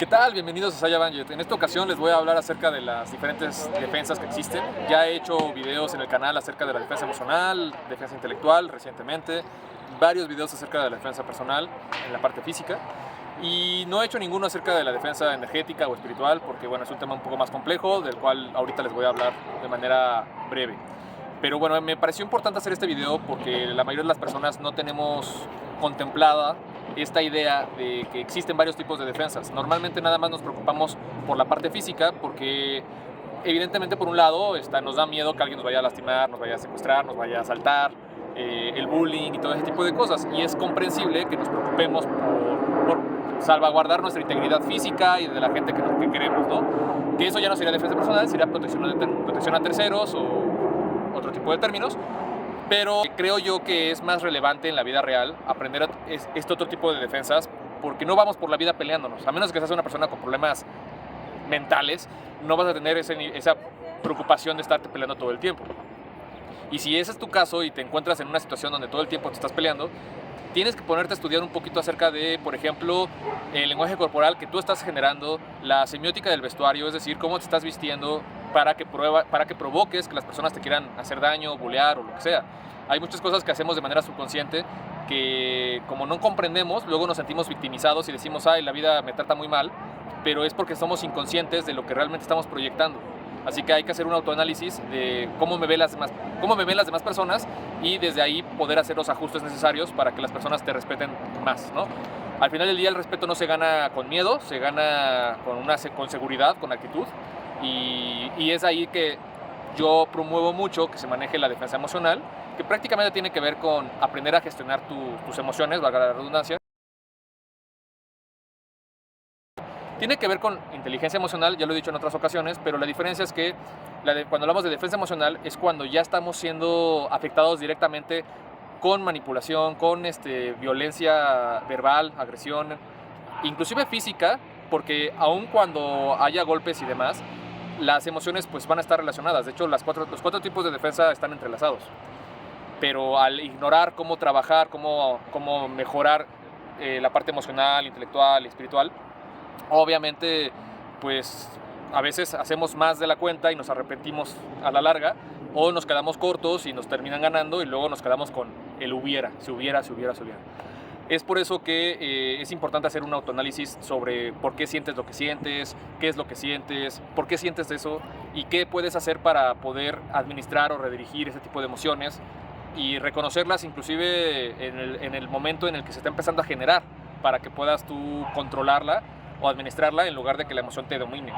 ¿Qué tal? Bienvenidos a Saya Banjet. En esta ocasión les voy a hablar acerca de las diferentes defensas que existen. Ya he hecho videos en el canal acerca de la defensa emocional, defensa intelectual recientemente, varios videos acerca de la defensa personal en la parte física, y no he hecho ninguno acerca de la defensa energética o espiritual porque bueno, es un tema un poco más complejo del cual ahorita les voy a hablar de manera breve. Pero bueno, me pareció importante hacer este video porque la mayoría de las personas no tenemos contemplada esta idea de que existen varios tipos de defensas. Normalmente nada más nos preocupamos por la parte física porque evidentemente por un lado nos da miedo que alguien nos vaya a lastimar, nos vaya a secuestrar, nos vaya a asaltar, el bullying y todo ese tipo de cosas. Y es comprensible que nos preocupemos por salvaguardar nuestra integridad física y de la gente que queremos, ¿no? Que eso ya no sería defensa personal, sería protección a terceros o otro tipo de términos, pero creo yo que es más relevante en la vida real aprender este otro tipo de defensas, porque no vamos por la vida peleándonos, a menos que seas una persona con problemas mentales, no vas a tener esa preocupación de estarte peleando todo el tiempo. Y si ese es tu caso y te encuentras en una situación donde todo el tiempo te estás peleando, tienes que ponerte a estudiar un poquito acerca de, por ejemplo, el lenguaje corporal que tú estás generando, la semiótica del vestuario, es decir, cómo te estás vistiendo para que provoques que las personas te quieran hacer daño, bullear o lo que sea. Hay muchas cosas que hacemos de manera subconsciente que, como no comprendemos, luego nos sentimos victimizados y decimos, ay, la vida me trata muy mal, pero es porque somos inconscientes de lo que realmente estamos proyectando. Así que hay que hacer un autoanálisis de cómo me ven las demás personas y desde ahí poder hacer los ajustes necesarios para que las personas te respeten más, ¿no? Al final del día el respeto no se gana con miedo, se gana con seguridad, con actitud, y es ahí que yo promuevo mucho que se maneje la defensa emocional, que prácticamente tiene que ver con aprender a gestionar tus emociones, valga la redundancia. Tiene que ver con inteligencia emocional, ya lo he dicho en otras ocasiones, pero la diferencia es que cuando hablamos de defensa emocional es cuando ya estamos siendo afectados directamente con manipulación, con violencia verbal, agresión, inclusive física, porque aun cuando haya golpes y demás, las emociones pues van a estar relacionadas. De hecho, los cuatro tipos de defensa están entrelazados. Pero al ignorar cómo trabajar, cómo mejorar la parte emocional, intelectual, espiritual, obviamente pues a veces hacemos más de la cuenta y nos arrepentimos a la larga, o nos quedamos cortos y nos terminan ganando y luego nos quedamos con el hubiera, si hubiera. Es por eso que es importante hacer un autoanálisis sobre por qué sientes lo que sientes, qué es lo que sientes, por qué sientes eso y qué puedes hacer para poder administrar o redirigir ese tipo de emociones y reconocerlas inclusive en el momento en el que se está empezando a generar, para que puedas tú controlarla o administrarla en lugar de que la emoción te domine.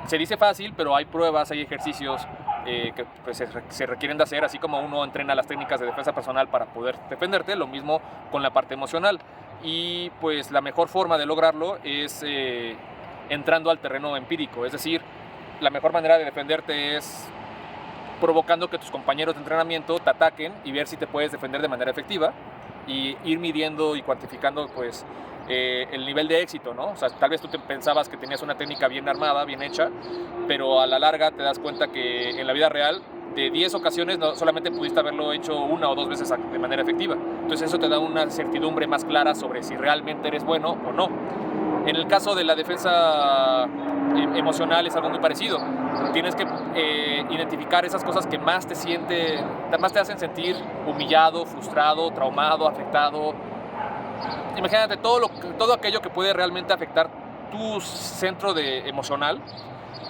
Se dice fácil, pero hay pruebas, hay ejercicios que pues, se requieren de hacer, así como uno entrena las técnicas de defensa personal para poder defenderte, lo mismo con la parte emocional. Y pues la mejor forma de lograrlo es entrando al terreno empírico, es decir, la mejor manera de defenderte es provocando que tus compañeros de entrenamiento te ataquen y ver si te puedes defender de manera efectiva y ir midiendo y cuantificando pues el nivel de éxito, ¿no? O sea, tal vez tú pensabas que tenías una técnica bien armada, bien hecha, pero a la larga te das cuenta que en la vida real de 10 ocasiones no, solamente pudiste haberlo hecho una o dos veces de manera efectiva. Entonces eso te da una certidumbre más clara sobre si realmente eres bueno o no. En el caso de la defensa emocional es algo muy parecido. Tienes que identificar esas cosas que más te hacen sentir humillado, frustrado, traumado, afectado. Imagínate todo aquello que puede realmente afectar tu centro emocional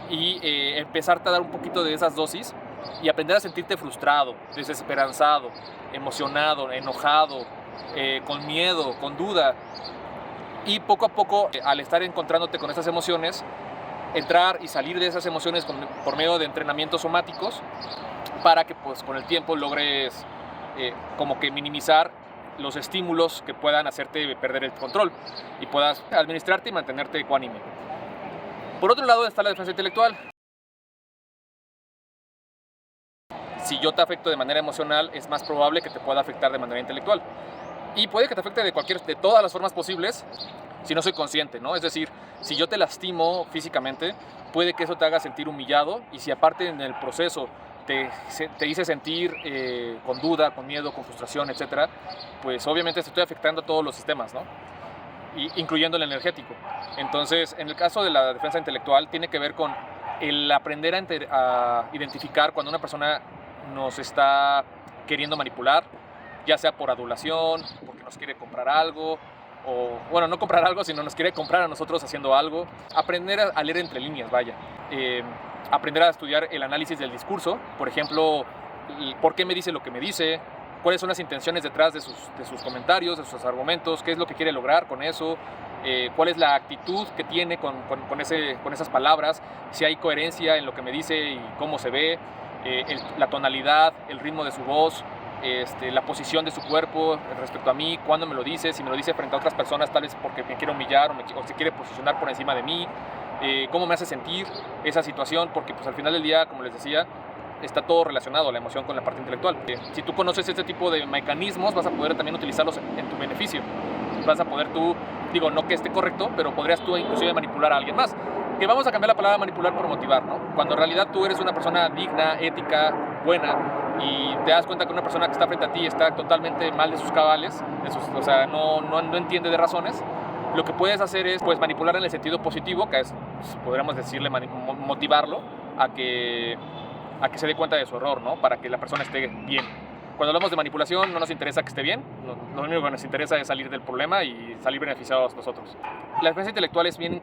y empezarte a dar un poquito de esas dosis y aprender a sentirte frustrado, desesperanzado, emocionado, enojado, con miedo, con duda. Y poco a poco, al estar encontrándote con esas emociones, entrar y salir de esas emociones por medio de entrenamientos somáticos para que pues con el tiempo logres como que minimizar los estímulos que puedan hacerte perder el control y puedas administrarte y mantenerte ecuánime. Por otro lado está la defensa intelectual. Si yo te afecto de manera emocional, es más probable que te pueda afectar de manera intelectual. Y puede que te afecte de todas las formas posibles si no soy consciente, ¿no? Es decir, si yo te lastimo físicamente, puede que eso te haga sentir humillado, y si aparte en el proceso te hice sentir con duda, con miedo, con frustración, etcétera, pues obviamente te estoy afectando a todos los sistemas, ¿no? incluyendo el energético. Entonces, en el caso de la defensa intelectual, tiene que ver con el aprender a identificar cuando una persona nos está queriendo manipular, ya sea por adulación, porque nos quiere comprar algo, o, bueno, no comprar algo, sino nos quiere comprar a nosotros haciendo algo. Aprender a leer entre líneas, vaya. Aprender a estudiar el análisis del discurso, por ejemplo, por qué me dice lo que me dice, cuáles son las intenciones detrás de sus comentarios, de sus argumentos, qué es lo que quiere lograr con eso, cuál es la actitud que tiene con esas palabras, si hay coherencia en lo que me dice y cómo se ve, la tonalidad, el ritmo de su voz, la posición de su cuerpo respecto a mí, cuándo me lo dice, si me lo dice frente a otras personas, tal vez porque me quiere humillar o se quiere posicionar por encima de mí, cómo me hace sentir esa situación, porque pues al final del día, como les decía, está todo relacionado, la emoción con la parte intelectual. Si tú conoces este tipo de mecanismos, vas a poder también utilizarlos en tu beneficio. Vas a poder tú, digo, no que esté correcto, pero podrías tú inclusive manipular a alguien más. Que vamos a cambiar la palabra manipular por motivar, ¿no? Cuando en realidad tú eres una persona digna, ética, buena, y te das cuenta que una persona que está frente a ti está totalmente mal de sus cabales, o sea, no entiende de razones, lo que puedes hacer es pues manipular en el sentido positivo, que es, podríamos decirle, motivarlo a que se dé cuenta de su error, ¿no? Para que la persona esté bien. Cuando hablamos de manipulación no nos interesa que esté bien, lo único que nos interesa es salir del problema y salir beneficiados nosotros. La defensa intelectual es bien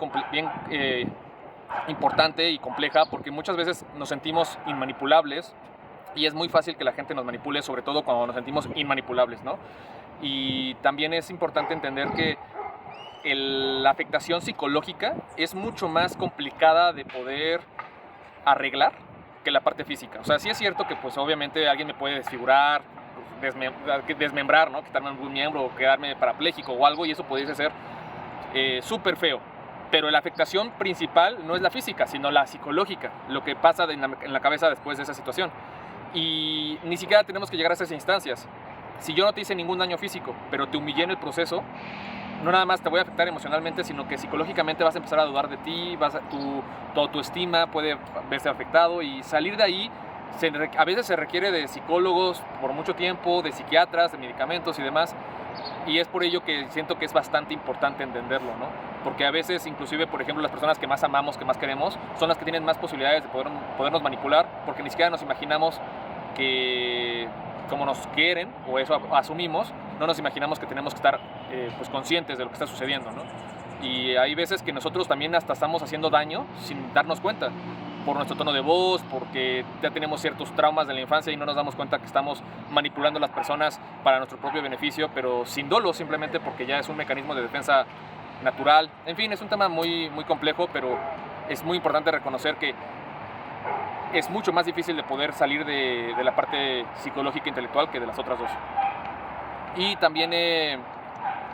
importante y compleja porque muchas veces nos sentimos inmanipulables y es muy fácil que la gente nos manipule, sobre todo cuando nos sentimos inmanipulables, ¿no? Y también es importante entender que la afectación psicológica es mucho más complicada de poder arreglar que la parte física. O sea, sí es cierto que pues obviamente alguien me puede desfigurar, desmembrar, ¿no? Quitarme algún miembro o quedarme parapléjico o algo, y eso pudiese ser súper feo. Pero la afectación principal no es la física, sino la psicológica, lo que pasa en la cabeza después de esa situación. Y ni siquiera tenemos que llegar a esas instancias. Si yo no te hice ningún daño físico, pero te humillé en el proceso, no nada más te voy a afectar emocionalmente, sino que psicológicamente vas a empezar a dudar de ti, tu autoestima puede verse afectado, y salir de ahí a veces se requiere de psicólogos por mucho tiempo, de psiquiatras, de medicamentos y demás, y es por ello que siento que es bastante importante entenderlo, ¿no? Porque a veces, inclusive, por ejemplo, las personas que más amamos, que más queremos, son las que tienen más posibilidades de podernos manipular, porque ni siquiera nos imaginamos que como nos quieren, o eso asumimos, no nos imaginamos que tenemos que estar pues conscientes de lo que está sucediendo, ¿no? Y hay veces que nosotros también hasta estamos haciendo daño sin darnos cuenta, por nuestro tono de voz, porque ya tenemos ciertos traumas de la infancia y no nos damos cuenta que estamos manipulando a las personas para nuestro propio beneficio, pero sin dolo, simplemente porque ya es un mecanismo de defensa natural. En fin, es un tema muy, muy complejo, pero es muy importante reconocer que es mucho más difícil de poder salir de la parte psicológica e intelectual que de las otras dos. Y también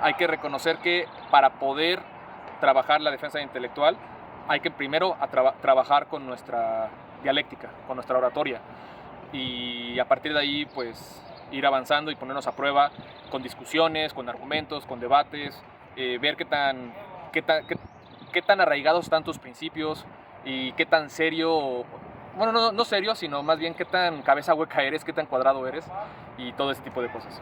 hay que reconocer que para poder trabajar la defensa intelectual hay que primero trabajar con nuestra dialéctica, con nuestra oratoria, y a partir de ahí pues ir avanzando y ponernos a prueba con discusiones, con argumentos, con debates, ver qué tan arraigados están tus principios y qué tan serio, bueno, no serio, sino más bien qué tan cabeza hueca eres, qué tan cuadrado eres, y todo ese tipo de cosas.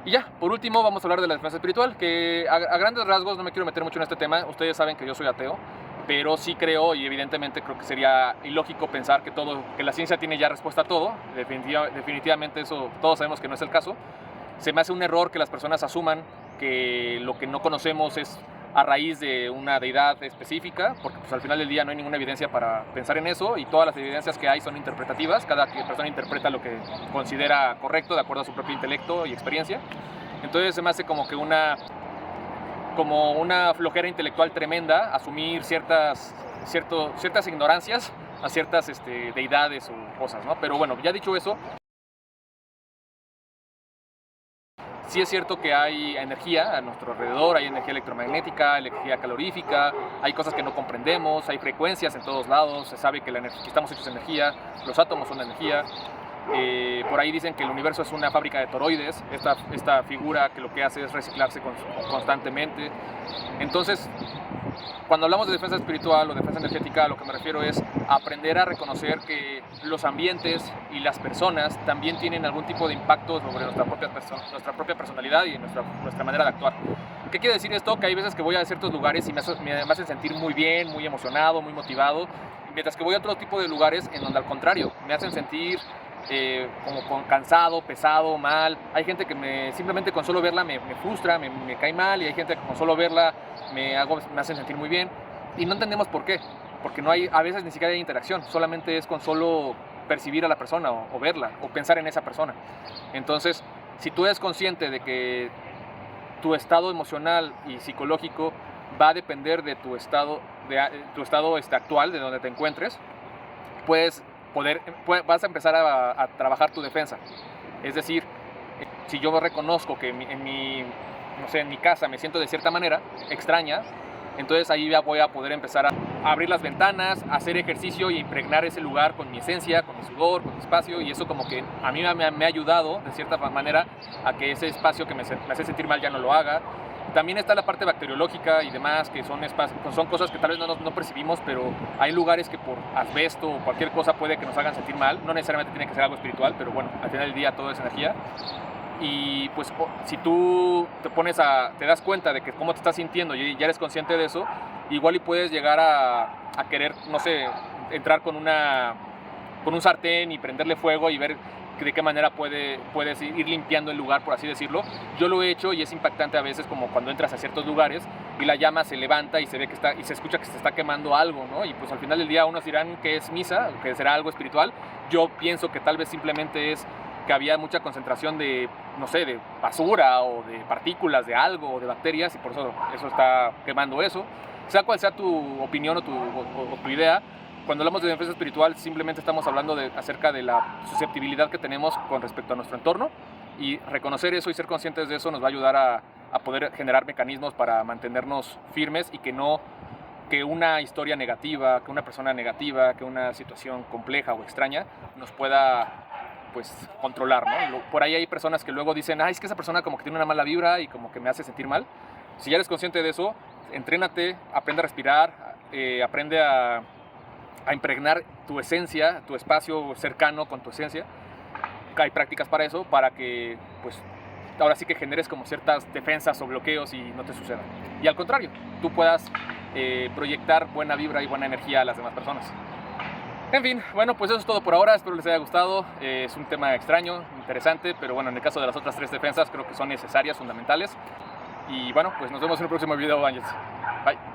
Y ya, por último vamos a hablar de la defensa espiritual, que a grandes rasgos no me quiero meter mucho en este tema. Ustedes saben que yo soy ateo, pero sí creo, y evidentemente creo que sería ilógico pensar que la ciencia tiene ya respuesta a todo. Definitivamente eso todos sabemos que no es el caso. Se me hace un error que las personas asuman que lo que no conocemos es a raíz de una deidad específica, porque pues, al final del día no hay ninguna evidencia para pensar en eso, y todas las evidencias que hay son interpretativas. Cada persona interpreta lo que considera correcto de acuerdo a su propio intelecto y experiencia. Entonces se me hace como una flojera intelectual tremenda asumir ciertas ignorancias a ciertas deidades o cosas, ¿no? Pero bueno, ya dicho eso, sí es cierto que hay energía a nuestro alrededor, hay energía electromagnética, energía calorífica, hay cosas que no comprendemos, hay frecuencias en todos lados, se sabe que estamos hechos de energía, los átomos son de energía. Por ahí dicen que el universo es una fábrica de toroides, esta figura que lo que hace es reciclarse constantemente. Entonces, cuando hablamos de defensa espiritual o defensa energética, a lo que me refiero es aprender a reconocer que los ambientes y las personas también tienen algún tipo de impacto sobre nuestra propia personalidad y nuestra manera de actuar. ¿Qué quiere decir esto? Que hay veces que voy a ciertos lugares y me hacen sentir muy bien, muy emocionado, muy motivado, mientras que voy a otro tipo de lugares en donde al contrario, me hacen sentir cansado, pesado, mal. Hay gente que simplemente con solo verla me frustra, me cae mal, y hay gente que con solo verla me hacen sentir muy bien. Y no entendemos por qué, porque no hay, a veces ni siquiera hay interacción, solamente es con solo percibir a la persona o verla o pensar en esa persona. Entonces, si tú eres consciente de que tu estado emocional y psicológico va a depender de tu estado actual, de donde te encuentres, vas a empezar a trabajar tu defensa. Es decir, si yo reconozco que en mi casa me siento de cierta manera extraña, entonces ahí ya voy a poder empezar a abrir las ventanas, hacer ejercicio y impregnar ese lugar con mi esencia, con mi sudor, con mi espacio, y eso como que a mí me ha ayudado de cierta manera a que ese espacio que me hace sentir mal ya no lo haga. También está la parte bacteriológica y demás, que son cosas que tal vez no percibimos, pero hay lugares que por asbesto o cualquier cosa puede que nos hagan sentir mal. No necesariamente tiene que ser algo espiritual, pero bueno, al final del día todo es energía. Y pues si tú te das cuenta de que cómo te estás sintiendo y ya eres consciente de eso, igual y puedes llegar a querer, no sé, entrar con un sartén y prenderle fuego y ver de qué manera puedes ir limpiando el lugar, por así decirlo. Yo lo he hecho y es impactante a veces, como cuando entras a ciertos lugares y la llama se levanta y se ve y se escucha que se está quemando algo, ¿no? Y pues al final del día unos dirán que es misa, que será algo espiritual. Yo pienso que tal vez simplemente es que había mucha concentración de, no sé, de basura o de partículas de algo o de bacterias, y por eso está quemando eso. Sea cual sea tu opinión o tu idea, cuando hablamos de defensa espiritual simplemente estamos hablando acerca de la susceptibilidad que tenemos con respecto a nuestro entorno, y reconocer eso y ser conscientes de eso nos va a ayudar a poder generar mecanismos para mantenernos firmes, y que una historia negativa, que una persona negativa, que una situación compleja o extraña nos pueda controlar, ¿no? Por ahí hay personas que luego dicen, es que esa persona como que tiene una mala vibra y como que me hace sentir mal. Si ya eres consciente de eso, entrénate, aprende a respirar, aprende a impregnar tu esencia, tu espacio cercano con tu esencia. Hay prácticas para eso, para que pues ahora sí que generes como ciertas defensas o bloqueos y no te suceda. Y al contrario, tú puedas proyectar buena vibra y buena energía a las demás personas. En fin, bueno, pues eso es todo por ahora. Espero les haya gustado. Es un tema extraño, interesante, pero bueno, en el caso de las otras 3 defensas creo que son necesarias, fundamentales. Y bueno, pues nos vemos en el próximo video, Ángels. Bye.